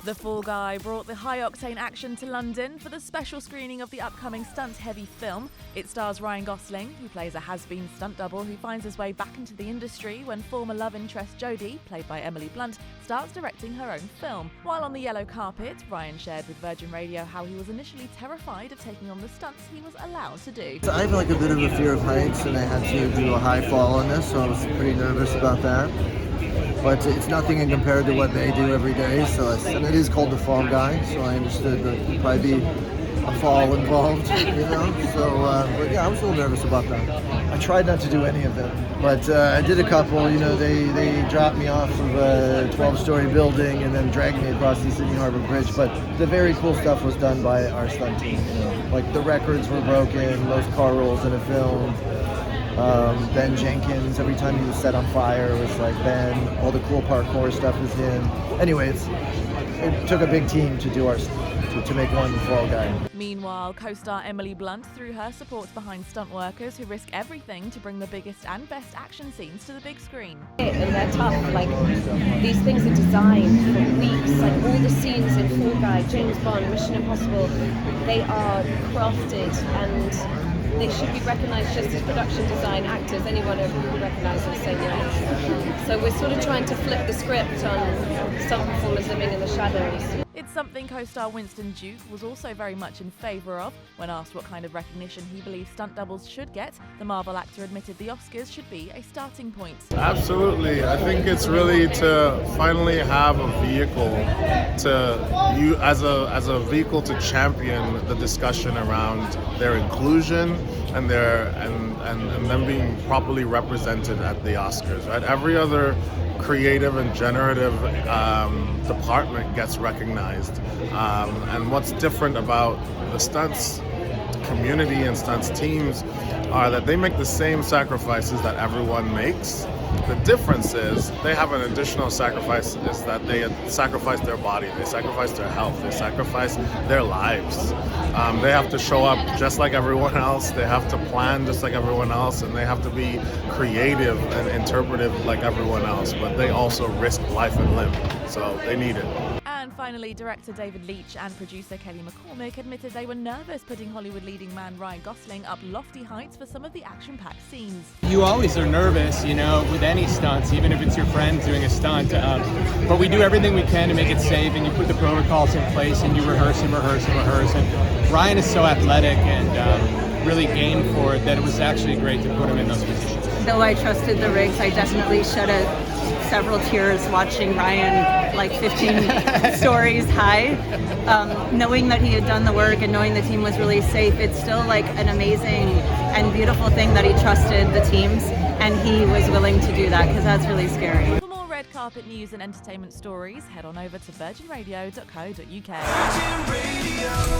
The Fall Guy brought the high-octane action to London for the special screening of the upcoming stunt-heavy film. It stars Ryan Gosling, who plays a has-been stunt double who finds his way back into the industry when former love interest Jody, played by Emily Blunt, starts directing her own film. While on the yellow carpet, Ryan shared with Virgin Radio how he was initially terrified of taking on the stunts he was allowed to do. I have like a bit of a fear of heights, and I had to do a high fall on this, so I was pretty nervous about that. But it's nothing in compared to what they do every day. And it is called The Fall Guy, so I understood that there'd probably be a fall involved, but yeah, I was a little nervous about that. I tried not to do any of them, but I did a couple. They dropped me off of a 12-story building and then dragged me across the Sydney Harbor Bridge. But the very cool stuff was done by our stunt team. Like the records were broken, most car rolls in a film. Ben Jenkins, every time he was set on fire, it was like Ben. All the cool parkour stuff was him. Anyways, it took a big team to do to make one Fall Guy. Meanwhile, co-star Emily Blunt threw her support behind stunt workers who risk everything to bring the biggest and best action scenes to the big screen. And they're tough. Like, these things are designed for weeks. Like all the scenes in Fall Guy, James Bond, Mission Impossible, they are crafted and they should be recognised just as production design actors. Anyone who would recognise them saying yes. So we're sort of trying to flip the script on stunt performers living in the shadows. It's something co-star Winston Duke was also very much in favour of. When asked what kind of recognition he believes stunt doubles should get, the Marvel actor admitted the Oscars should be a starting point. Absolutely. I think it's really to finally have a vehicle as a vehicle to champion the discussion around their inclusion and them being properly represented at the Oscars. Right? Every other creative and generative department gets recognized, and what's different about the stunts community and stunts teams are that they make the same sacrifices that everyone makes. The difference is they have an additional sacrifice, is that they sacrifice their body, they sacrifice their health, they sacrifice their lives. They have to show up just like everyone else, they have to plan just like everyone else, and they have to be creative and interpretive like everyone else, but they also risk life and limb, so they need it. And finally, director David Leitch and producer Kelly McCormick admitted they were nervous putting Hollywood leading man Ryan Gosling up lofty heights for some of the action-packed scenes. You always are nervous, with any stunts, even if it's your friend doing a stunt. But we do everything we can to make it safe, and you put the protocols in place, and you rehearse and rehearse and rehearse. And Ryan is so athletic and really game for it that it was actually great to put him in those positions. Though I trusted the rigs, I definitely shed several tears watching Ryan like 15 stories high. Knowing that he had done the work and knowing the team was really safe, it's still like an amazing and beautiful thing that he trusted the teams and he was willing to do that, because that's really scary. For more red carpet news and entertainment stories, head on over to virginradio.co.uk. Virgin Radio.